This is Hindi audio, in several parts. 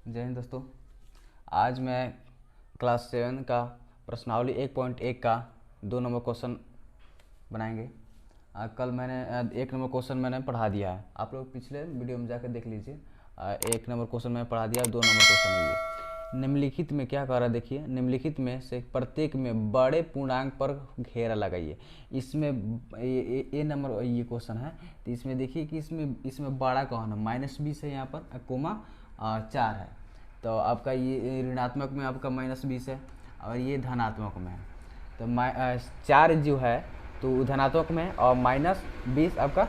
जय हिंद दोस्तों। आज मैं क्लास 7 का प्रश्नावली 1.1 का 2 नंबर क्वेश्चन बनाएंगे। कल मैंने 1 नंबर क्वेश्चन मैंने पढ़ा दिया है, आप लोग पिछले वीडियो में जाकर देख लीजिए। 1 नंबर क्वेश्चन मैंने पढ़ा दिया, 2 नंबर क्वेश्चन है ये। निम्नलिखित में क्या कह रहा है देखिए, निम्नलिखित में से प्रत्येक में बड़े पूर्णांक पर घेरा लगाइए। इसमें ये नंबर ये क्वेश्चन है, तो इसमें देखिए कि इसमें बड़ा कौन है, -20 है यहाँ पर, कोमा 4 है। तो आपका ये ऋणात्मक में आपका -20 है और ये धनात्मक में है। तो 4 जो है तो धनात्मक में है और -20 आपका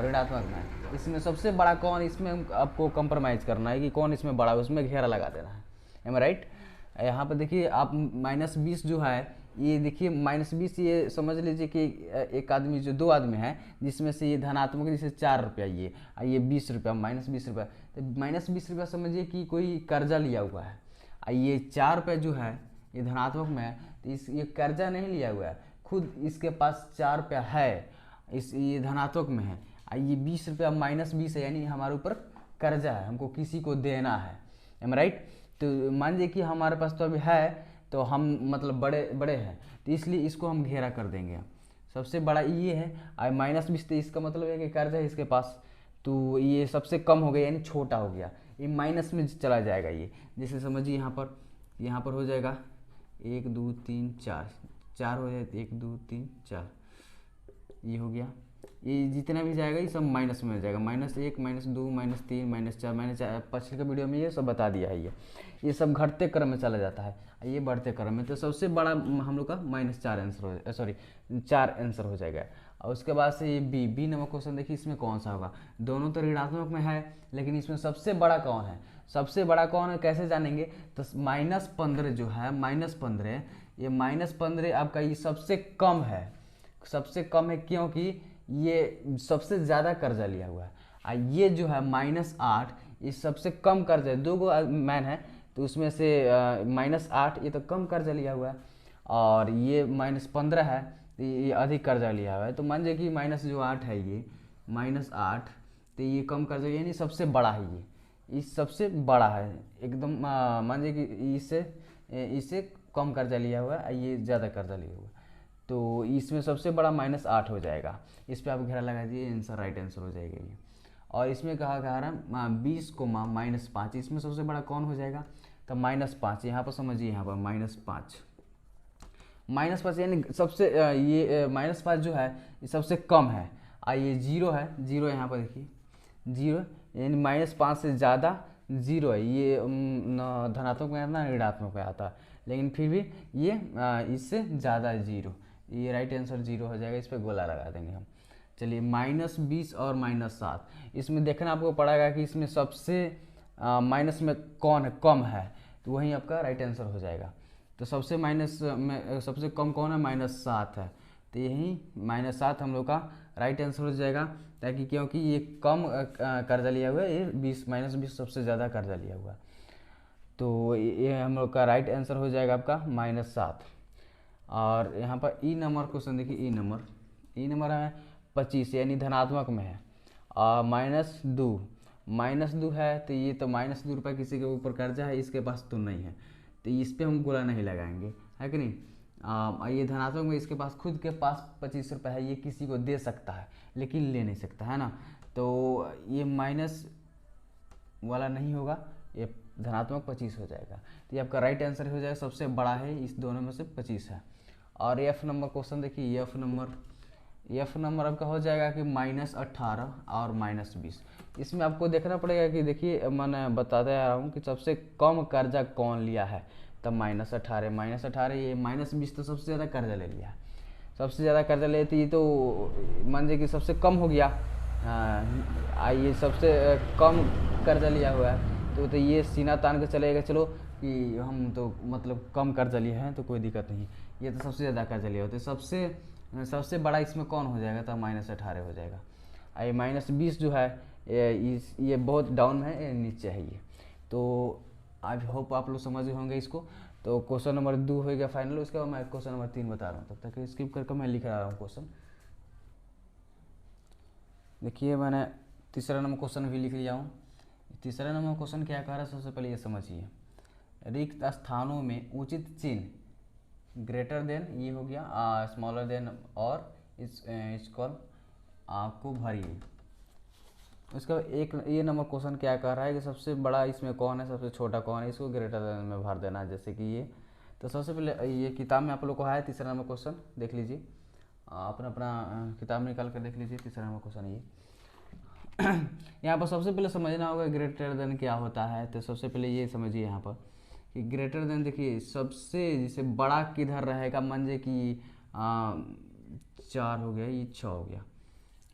ऋणात्मक में है। इसमें सबसे बड़ा कौन, इसमें आपको कंप्रोमाइज़ करना है कि कौन इसमें बड़ा है, उसमें घेरा लगा देना है। Am right. यहाँ पर देखिए आप -20 जो है, ये देखिए -20, ये समझ लीजिए कि एक आदमी जो 2 आदमी हैं, जिसमें से ये धनात्मक जैसे 4 रुपया, ये 20 रुपया, -20 रुपया। तो -20 रुपया समझिए कि कोई कर्जा लिया हुआ है। ये 4 रुपये जो है ये धनात्मक में है, तो ये कर्जा नहीं लिया हुआ है, खुद इसके पास 4 रुपया है, ये धनात्मक में है। ये 20 रुपया -20 है, यानी हमारे ऊपर कर्जा है, हमको किसी को देना है। Am right. तो मान लीजिए कि हमारे पास तो अभी है, तो हम मतलब बड़े बड़े हैं, तो इसलिए इसको हम घेरा कर देंगे। सबसे बड़ा ये है, और -20, तो इसका मतलब है कि कर्जा है इसके पास, तो ये सबसे कम हो गया, यानी छोटा हो गया, ये माइनस में चला जाएगा। ये जैसे समझिए यहाँ पर हो जाएगा 1 2 3 4, 4 हो जाए, 1 2 3 4, ये हो गया। ये जितना भी जाएगा ये सब माइनस में हो जाएगा, -1 -2 -3 -4 पिछले के वीडियो में ये सब बता दिया है। ये सब घटते क्रम में चला जाता है, ये बढ़ते क्रम में। तो सबसे बड़ा हम लोग का -4 आंसर हो, सॉरी 4 आंसर हो जाएगा। और उसके बाद से ये बी नंबर क्वेश्चन देखिए, इसमें कौन सा होगा। दोनों तो ऋणात्मक में है, लेकिन इसमें सबसे बड़ा कौन है, सबसे बड़ा कौन है कैसे जानेंगे। तो -15 जो है, -15, ये -15 आपका ये सबसे कम है, सबसे कम है क्योंकि ये सबसे ज़्यादा कर्जा लिया हुआ है। ये जो है -8, ये सबसे कम कर्जा है, 2 मैन है, तो उसमें से -8 ये तो कम कर्जा लिया हुआ है, और ये -15 है, तो ये अधिक कर्जा लिया हुआ है। तो मान लीजिए कि -8 है, ये -8, तो ये कम कर्जा, यानी सबसे बड़ा है, ये सबसे बड़ा है एकदम। मान लीजिए कि इससे कम कर्जा लिया हुआ है, ये ज़्यादा कर्जा लिया हुआ है, तो इसमें सबसे बड़ा -8 हो जाएगा। इस पर आप घेरा लगा दीजिए, आंसर राइट आंसर हो जाएगा ये। और इसमें कहा कह रहा है 20 को -5, इसमें सबसे बड़ा कौन हो जाएगा। तो -5 यहाँ पर समझिए, यहाँ पर -5 यानी सबसे ये -5 जो है ये सबसे कम है। ये 0 है, 0 यहाँ पर देखिए 0, यानी -5 से ज़्यादा 0 है। ये धनात्मक में आता है, ऋणात्मक में आता है, लेकिन फिर भी ये इससे ज़्यादा है 0, ये राइट आंसर 0 हो जाएगा। इस पर गोला लगा देंगे हम। चलिए -20 और -7, इसमें देखना आपको पड़ेगा कि इसमें सबसे माइनस में कौन है, कम है, तो वहीं आपका राइट आंसर हो जाएगा। तो सबसे माइनस में सबसे कम कौन है, -7 है, तो यही -7 हम लोग का राइट आंसर हो जाएगा। ताकि क्योंकि ये कम कर्जा लिया हुआ है, ये -20 सबसे ज़्यादा कर्जा लिया हुआ है, तो ये हम लोग का राइट आंसर हो जाएगा आपका -7। और यहाँ पर ई नंबर क्वेश्चन देखिए, ई नंबर है 25, यानी धनात्मक में है, और -2 है, तो ये तो -2 रुपये किसी के ऊपर कर्जा है, इसके पास तो नहीं है, तो इस पर हम गोला नहीं लगाएंगे, है कि नहीं। ये धनात्मक में इसके पास खुद के पास 25 रुपये है, ये किसी को दे सकता है लेकिन ले नहीं सकता है ना, तो ये माइनस वाला नहीं होगा, ये धनात्मक 25 हो जाएगा। तो ये आपका राइट आंसर हो जाएगा, सबसे बड़ा है इस दोनों में से 25 है। और एफ नंबर क्वेश्चन देखिए, एफ नंबर आपका हो जाएगा कि -18 और -20। इसमें आपको देखना पड़ेगा कि देखिए मैं बताते आ रहा हूँ कि सबसे कम कर्जा कौन लिया है। तब -18 ये -20 तो सबसे ज़्यादा कर्जा ले लिया है, सबसे ज़्यादा कर्जा लेती तो मान लीजिए कि सबसे कम हो गया। ये सबसे कम कर्जा लिया हुआ है, तो ये सीना तान के चलेगा, चलो कि हम तो मतलब कम कर्जा लिए हैं तो कोई दिक्कत नहीं, ये तो सबसे ज़्यादा कर्जा लिया होता है। सबसे बड़ा इसमें कौन हो जाएगा, तो -18 हो जाएगा। ये -20 जो है ये बहुत डाउन में है, नीचे है ये। तो आई होप आप लोग समझ होंगे इसको। तो क्वेश्चन नंबर 2 हो गया फाइनल, उसके बाद मैं क्वेश्चन नंबर 3 बता रहा हूँ, तब तक स्किप करके मैं लिख रहा हूँ क्वेश्चन। देखिए मैंने तीसरा नंबर क्वेश्चन भी लिख लिया हूँ। तीसरा नंबर क्वेश्चन क्या कह रहा है, सबसे पहले ये समझिए। रिक्त स्थानों में उचित चिन्ह ग्रेटर देन, ये हो गया, स्मॉलर देन और इक्वल को भरिए। उसका एक ये नंबर क्वेश्चन क्या कह रहा है कि सबसे बड़ा इसमें कौन है, सबसे छोटा कौन है, इसको ग्रेटर देन में भर देना है, जैसे कि ये। तो सबसे पहले ये किताब में आप लोग को है तीसरा नंबर क्वेश्चन, देख लीजिए, अपना अपना किताब निकाल कर देख लीजिए। तीसरा नंबर क्वेश्चन ये यहाँ पर सबसे पहले समझना होगा ग्रेटर देन क्या होता है। तो सबसे पहले ये समझिए यहाँ पर कि ग्रेटर देन, देखिए सबसे जैसे बड़ा किधर रहेगा, मान लीजिए कि 4 हो गया, ये 6 हो गया,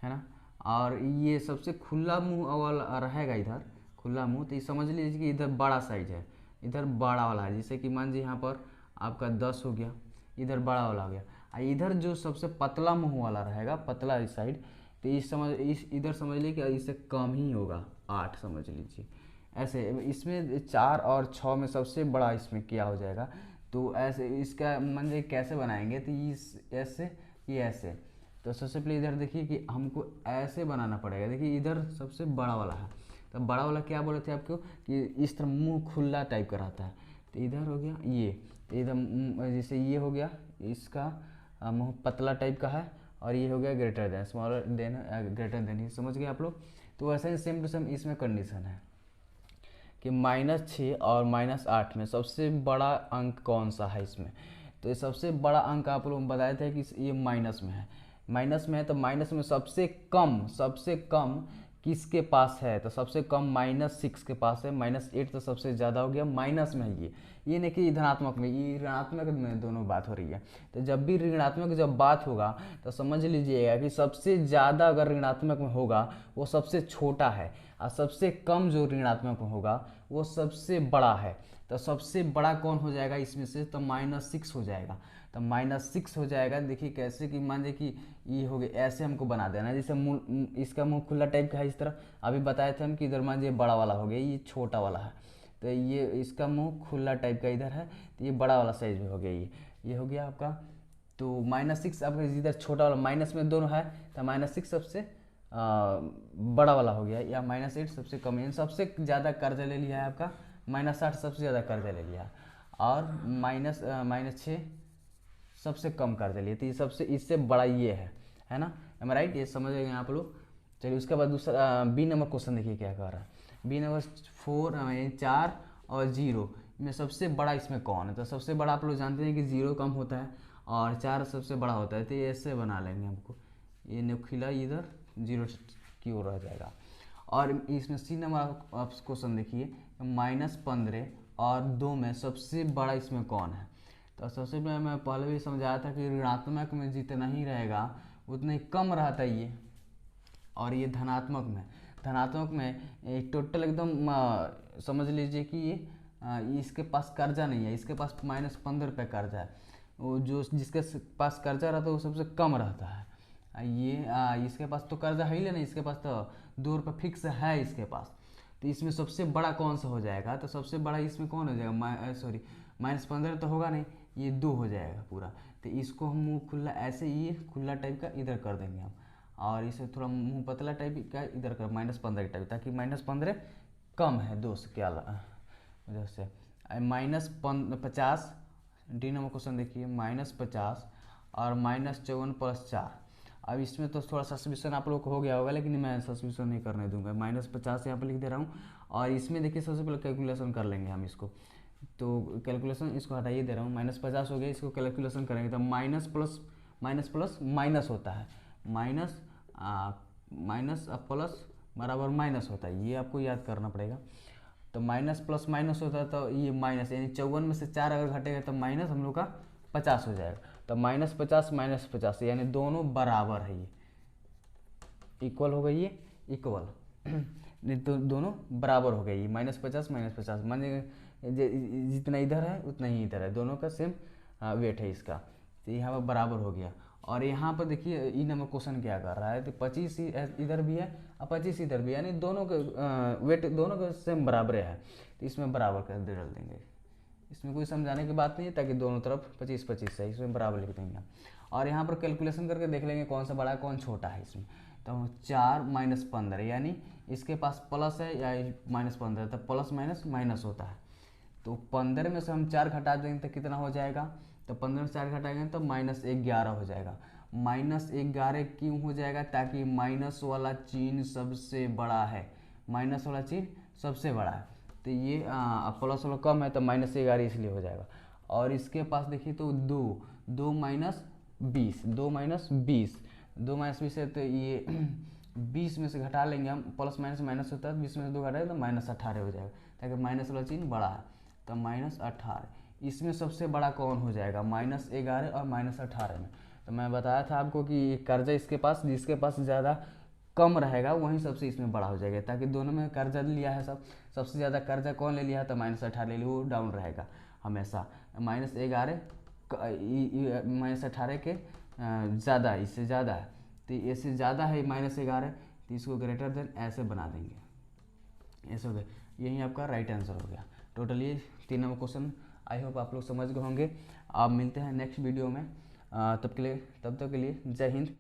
है ना। और ये सबसे खुला मुंह वाला रहेगा, इधर खुला मुंह, तो ये समझ लीजिए कि इधर बड़ा साइज है, इधर बड़ा वाला है। जैसे कि मान लीजिए यहाँ पर आपका 10 हो गया, इधर बड़ा वाला हो गया। इधर जो सबसे पतला मुंह वाला रहेगा, पतला इस साइड, तो इस इधर समझ लीजिए कि इससे कम ही होगा, 8 समझ लीजिए। ऐसे इसमें 4 और 6 में सबसे बड़ा इसमें क्या हो जाएगा। तो ऐसे इसका मान लीजिए कैसे बनाएंगे, तो इस ऐसे, ये ऐसे। तो सबसे पहले इधर देखिए कि हमको ऐसे बनाना पड़ेगा। देखिए इधर सबसे बड़ा वाला है, तो बड़ा वाला क्या बोले थे आपको कि इस तरह मुंह खुला टाइप का रहता है। तो इधर हो गया ये, तो इधर जैसे ये हो गया, इसका मुंह पतला टाइप का है, और ये हो गया greater than, smaller than greater than, ही समझ गए आप लोग। तो वैसे ही सेम टू सेम इसमें कंडीशन है कि -6 और -8 में सबसे बड़ा अंक कौन सा है इसमें। तो ये सबसे बड़ा अंक आप लोग बताए थे कि ये माइनस में है, माइनस में है। तो माइनस में सबसे कम किसके पास है, तो सबसे कम -6 के पास है, -8 तो सबसे ज़्यादा हो गया, माइनस में है ये नहीं कि धनात्मक में, ये ऋणात्मक में दोनों बात हो रही है। तो जब भी ऋणात्मक जब बात होगा तो समझ लीजिएगा कि सबसे ज़्यादा अगर ऋणात्मक में होगा वो सबसे छोटा है, और सबसे कम जो ऋणात्मक में होगा वो सबसे बड़ा है। तो सबसे बड़ा कौन हो जाएगा इसमें से, तो -6 हो जाएगा। तो -6 हो जाएगा। देखिए कैसे कि मान लीजिए कि ये हो गया, ऐसे हमको बना देना है, जैसे मुंह, इसका मुंह खुला टाइप का है इस तरह। अभी बताए थे हम कि इधर मान लीजिए बड़ा वाला हो गया, ये छोटा वाला है, तो ये इसका मुंह खुला टाइप का इधर है, तो ये बड़ा वाला साइज में हो गया, ये हो गया आपका। तो -6 आपका इधर छोटा वाला, माइनस में दोनों है, तो -6 सबसे बड़ा वाला हो गया, या -8 सबसे कम है। सबसे ज़्यादा कर्जा ले लिया है आपका, -8 सबसे ज़्यादा कर्जा ले लिया, और -6 सबसे कम कर्जा लिए। तो ये सबसे इससे बड़ा ये है ना, एम राइट, ये समझ गए आप लोग। चलिए उसके बाद दूसरा बी नंबर क्वेश्चन देखिए क्या कह रहा है। बी नंबर 4 और 0 में सबसे बड़ा इसमें कौन है। तो सबसे बड़ा आप लोग जानते हैं कि 0 कम होता है और 4 सबसे बड़ा होता है। तो ये ऐसे बना लेंगे हमको, ये नुकीला इधर 0 की ओर रह जाएगा। और इसमें सी नंबर आप क्वेश्चन देखिए, -15 और 2 में सबसे बड़ा इसमें कौन है। तो सबसे पहले मैं पहले भी समझाया था कि ऋणात्मक में जितना ही रहेगा उतना ही कम रहता है ये, और ये धनात्मक में टोटल एकदम समझ लीजिए कि ये इसके पास कर्जा नहीं है, इसके पास -15 रुपये कर्जा है। वो जो जिसके पास कर्जा रहता है वो सबसे कम रहता है। ये इसके पास तो कर्जा है ही नहीं, इसके पास तो 2 रुपये फिक्स है इसके पास। तो इसमें सबसे बड़ा कौन सा हो जाएगा, तो सबसे बड़ा इसमें कौन हो जाएगा, सॉरी -15 तो होगा नहीं, ये 2 हो जाएगा पूरा। तो इसको हम मुँह खुला ऐसे, ये खुला टाइप का इधर कर देंगे हम, और इसे थोड़ा मुँह पतला टाइप का इधर कर -15 टाइप, ताकि -15 कम है 2 से क्या वजह से। -50 डी नंबर क्वेश्चन देखिए, -50 और -54 + 4। अब इसमें तो थोड़ा सब्स्टिट्यूशन आप लोग को हो गया होगा, लेकिन मैं सब्स्टिट्यूशन नहीं करने दूंगा। -50 यहाँ पर लिख दे रहा हूँ, और इसमें देखिए सबसे पहले कैलकुलेशन कर लेंगे हम इसको। तो कैलकुलेशन इसको हटाइए दे रहा हूँ, -50 हो गया, इसको कैलकुलेशन करेंगे तो माइनस प्लस माइनस होता है, माइनस प्लस बराबर माइनस होता है, ये आपको याद करना पड़ेगा। तो माइनस प्लस माइनस होता है, तो ये माइनस यानी 54 में से 4 अगर घटेगा तो माइनस हम लोग का 50 हो जाएगा। तो -50 -50 यानी दोनों बराबर है, ये इक्वल हो गई, ये इक्वल नहीं तो दोनों बराबर हो गई, -50 -50 मान जितना इधर है उतना ही इधर है, दोनों का सेम वेट है इसका। तो यहाँ पर बराबर हो गया। और यहाँ पर देखिए ई नंबर क्वेश्चन क्या कर रहा है, तो 25 इधर भी है और 25 इधर भी है, यानी दोनों के वेट दोनों का सेम बराबर है। तो इसमें बराबर कर डाल देंगे, इसमें कोई समझाने की बात नहीं है, ताकि दोनों तरफ 25 25 है, इसमें बराबर लिख देंगे। और यहाँ पर कैलकुलेशन करके देख लेंगे कौन सा बड़ा है कौन छोटा है इसमें। तो 4 माइनस 15, यानी इसके पास प्लस है या -15, तो प्लस माइनस माइनस होता है। तो 15 में से हम 4 घटा देंगे तो कितना हो जाएगा, तो 15 में से 4 घटाएंगे तो -11 हो जाएगा। -11 क्यों हो जाएगा, ताकि माइनस वाला चिन्ह सबसे बड़ा है, माइनस वाला चिन्ह सबसे बड़ा है। तो ये प्लस वाला कम है तो -11 इसलिए हो जाएगा। और इसके पास देखिए तो 2 माइनस 20, 2 माइनस 20 है, तो ये 20 में से घटा लेंगे हम, प्लस माइनस माइनस होता है, 20 में से 2 घटाएंगे तो -18 हो जाएगा, ताकि माइनस वाला चिन्ह बड़ा है, तो -18। इसमें सबसे बड़ा कौन हो जाएगा, -11 और -18 में। तो मैं बताया था आपको कि कर्जा इसके पास, जिसके पास ज़्यादा कम रहेगा वहीं सबसे इसमें बड़ा हो जाएगा, ताकि दोनों में कर्जा लिया है सबसे ज़्यादा कर्जा कौन ले लिया है, तो -18 ले लिया, वो डाउन रहेगा हमेशा। -11 -18 के ज़्यादा, इससे ज़्यादा है, तो इससे ज़्यादा है -11, तो इसको ग्रेटर देन ऐसे बना देंगे, ऐसे हो गया। यही आपका राइट आंसर हो गया। टोटल ये 3 नंबर क्वेश्चन आई होप आप लोग समझ गए होंगे। आप मिलते हैं नेक्स्ट वीडियो में, तब तक के लिए जय हिंद।